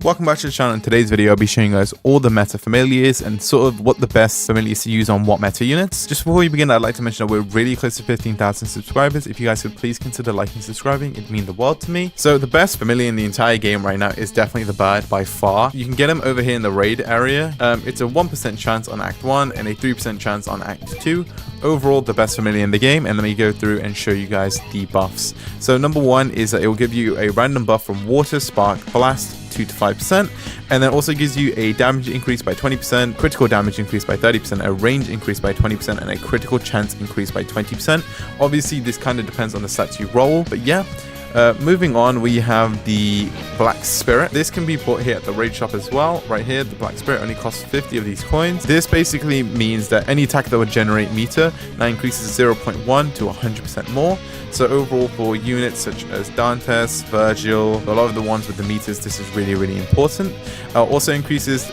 Welcome back to the channel. In today's video, I'll be showing you guys all the meta familiars and sort of what the best familiars to use on what meta units. Just before we begin, I'd like to mention that we're really close to 15,000 subscribers. If you guys would please consider liking and subscribing, it'd mean the world to me. So the best familiar in the entire game right now is definitely the bird by far. You can get him over here in the raid area. It's a 1% chance on Act 1 and a 3% chance on Act 2. Overall, the best familiar in the game, and let me go through and show you guys the buffs. So number one is that it will give you a random buff from Water, Spark, Blast, 2 to 5%, and then also gives you a damage increase by 20%, critical damage increase by 30%, a range increase by 20%, and a critical chance increase by 20%. Obviously, this kind of depends on the stats you roll, but yeah. Moving on, we have the Black Spirit. This can be bought here at the raid shop as well. Right here, the Black Spirit only costs 50 of these coins. This basically means that any attack that would generate meter now increases 0.1 to 100% more. So overall, for units such as Dantes, Virgil, a lot of the ones with the meters, this is really important. Also increases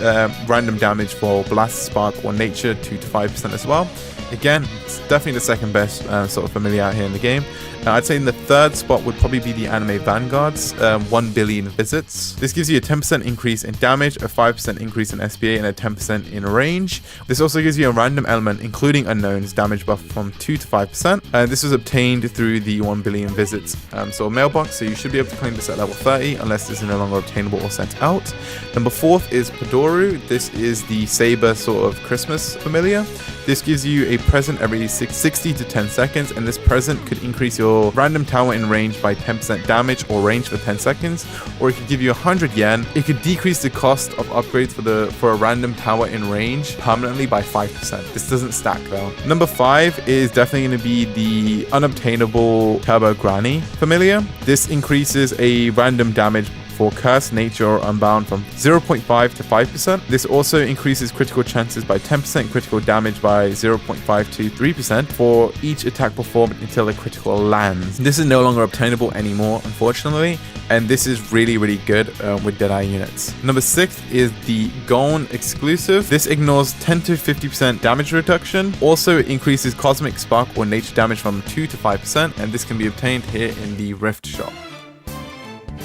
random damage for Blast, Spark, or Nature 2 to 5% as well. Again, it's definitely the second best sort of familiar out here in the game. I'd say in the third spot would probably be the Anime Vanguards, 1 billion visits. This gives you a 10% increase in damage, a 5% increase in SPA, and a 10% in range. This also gives you a random element, including unknowns, damage buff from 2 to 5%. This was obtained through the 1 billion visits sort of mailbox, so you should be able to claim this at level 30, unless this is no longer obtainable or sent out. Number 4th is Padoru. This is the Saber sort of Christmas familiar. This gives you a present every 60 to 10 seconds, and this present could increase your random tower in range by 10% damage or range for 10 seconds, or it could give you 100 yen. It could decrease the cost of upgrades for a random tower in range permanently by 5%. This doesn't stack though. Number 5 is definitely going to be the unobtainable Turbo Granny familiar. This increases a random damage for Curse, Nature, or Unbound from 0.5 to 5%. This also increases critical chances by 10%, critical damage by 0.5 to 3% for each attack performed until a critical lands. This is no longer obtainable anymore, unfortunately, and this is really good with Deadeye units. Number 6 is the Gon exclusive. This ignores 10 to 50% damage reduction. Also increases Cosmic, Spark, or Nature damage from 2 to 5%, and this can be obtained here in the Rift shop.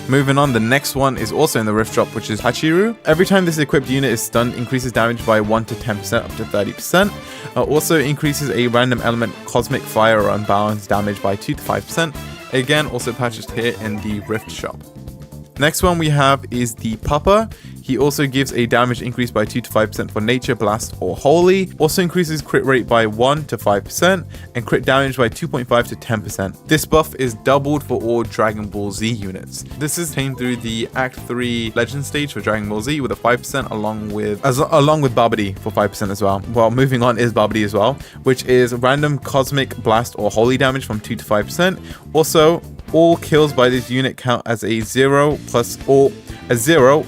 Moving on, the next one is also in the Rift Shop, which is Hachiru. Every time this equipped unit is stunned, increases damage by 1 to 10% up to 30%. Also increases a random element Cosmic, Fire, or Unbalanced damage by 2 to 5%. Again, also purchased here in the Rift Shop. Next one we have is the Papa. He also gives a damage increase by 2 to 5% for Nature, Blast, or Holy. Also increases crit rate by 1 to 5% and crit damage by 2.5 to 10%. This buff is doubled for all Dragon Ball Z units. This is obtained through the Act 3 Legend stage for Dragon Ball Z with a 5% along with Babidi for 5% as well. Well, moving on is Babidi as well, which is random Cosmic, Blast, or Holy damage from 2 to 5%. Also, all kills by this unit count as a 0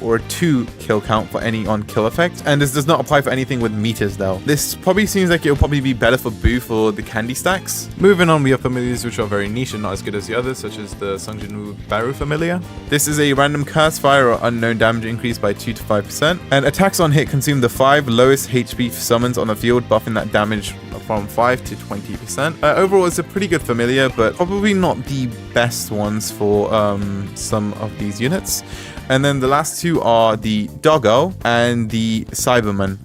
or a 2 kill count for any on kill effect, and this does not apply for anything with meters though. This probably seems like it'll probably be better for Boo for the candy stacks. Moving on, we have familiars which are very niche and not as good as the others, such as the Sungjin Baru familiar. This is a random Curse, Fire, or Unknown damage increase by 2 to 5%, and attacks on hit consume the 5 lowest HP summons on the field, buffing that damage from 5 to 20%. Overall, it's a pretty good familiar, but probably not the best ones for some of these units. And then the last two are the Doggo and the Cyberman.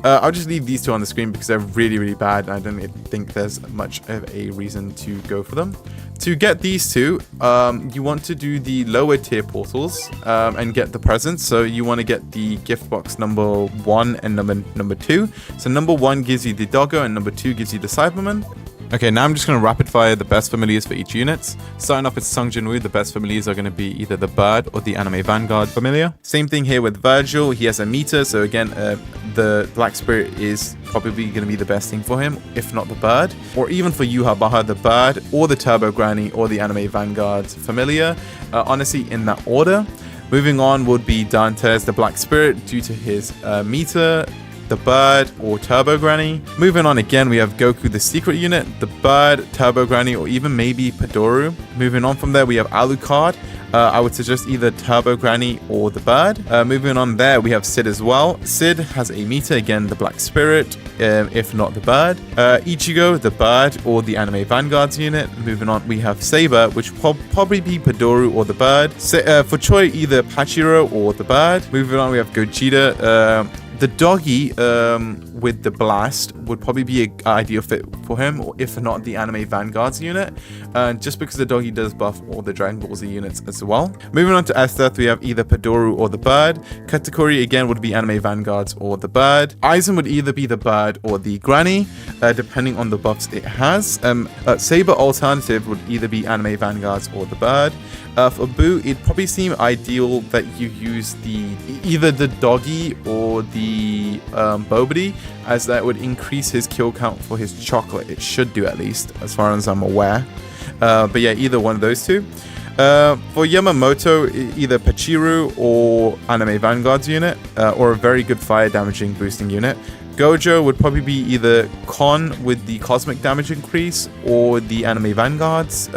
I'll just leave these two on the screen because they're really bad, and I don't think there's much of a reason to go for them. To get these two, you want to do the lower tier portals and get the presents. So you want to get the gift box number 1 and number 2. So number 1 gives you the Doggo and number 2 gives you the Cyberman. Okay, now I'm just going to rapid fire the best familiars for each unit. Starting off with Sungjin, the best familiars are going to be either the Bird or the Anime Vanguard familiar. Same thing here with Virgil. He has a meter, so again, the Black Spirit is probably going to be the best thing for him, if not the Bird. Or even for Yuha Baha, the Bird, or the Turbo Granny, or the Anime Vanguard familiar. Honestly, in that order. Moving on would be Dantes, the Black Spirit, due to his meter, the Bird, or Turbo Granny. Moving on again, we have Goku, the secret unit, the Bird, Turbo Granny, or even maybe Padoru. Moving on from there, we have Alucard. I would suggest either Turbo Granny or the bird. Moving on there, we have Sid as well. Sid has a meter, again, the Black Spirit, if not the bird. Ichigo, the bird, or the Anime Vanguards unit. Moving on, we have Saber, which will probably be Padoru or the bird. For Choi, either Pachiro or the bird. Moving on, we have Gogeta. The doggy with the blast would probably be an ideal fit for him, or if not the Anime Vanguards unit, just because the doggy does buff all the Dragon Ball Z units as well. Moving on to Estheth, we have either Padoru or the bird. Katakuri again would be Anime Vanguards or the bird. Aizen would either be the bird or the granny, depending on the buffs it has. Saber alternative would either be Anime Vanguards or the bird. For Boo, it'd probably seem ideal that you use either the doggy or the Bobity, as that would increase his kill count for his chocolate. It should do, at least, as far as I'm aware. But yeah, either one of those two. For Yamamoto, either Pachiro or Anime Vanguards unit, or a very good fire damaging boosting unit. Gojo would probably be either Kon with the cosmic damage increase or the Anime Vanguards.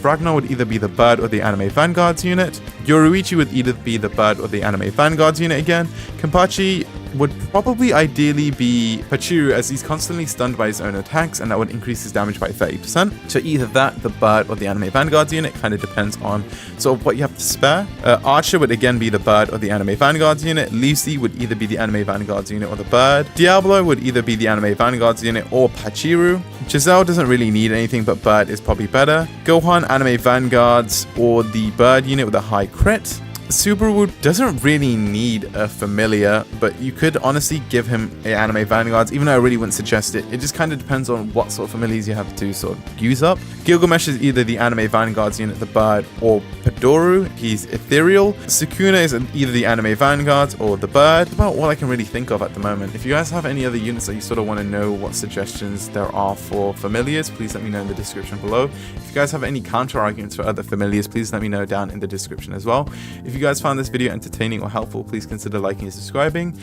Ragnar would either be the bird or the Anime Vanguards unit. Yoruichi would either be the bird or the Anime Vanguards unit again. Kenpachi would probably ideally be Pachiro, as he's constantly stunned by his own attacks, and that would increase his damage by 30%. So either that, the bird, or the Anime Vanguards unit, kind of depends on sort of what you have to spare. Archer would again be the bird or the Anime Vanguards unit. Lucy would either be the Anime Vanguards unit or the bird. Diablo would either be the Anime Vanguards unit or Pachiro. Giselle doesn't really need anything, but bird is probably better. Gohan, Anime Vanguards, or the bird unit with a high crit. Subaru doesn't really need a familiar, but you could honestly give him an Anime Vanguards, even though I really wouldn't suggest it. It just kind of depends on what sort of familiars you have to sort of use up. Gilgamesh is either the Anime Vanguards unit, the bird, or Padoru. He's ethereal. Sukuna is either the Anime Vanguards or the bird. That's about all I can really think of at the moment. If you guys have any other units that you sort of want to know what suggestions there are for familiars, please let me know in the description below. If you guys have any counter arguments for other familiars, please let me know down in the description as well. If you guys found this video entertaining or helpful, please consider liking and subscribing.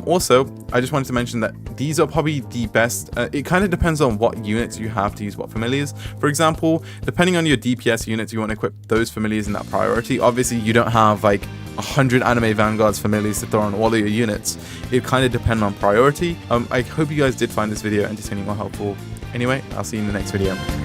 Also, I just wanted to mention that these are probably the best. It kind of depends on what units you have to use what familiars. For example, depending on your DPS units, you want to equip those familiars in that priority. Obviously, you don't have like 100 Anime Vanguards familiars to throw on all of your units. It kind of depends on priority. I hope you guys did find this video entertaining or helpful. Anyway, I'll see you in the next video.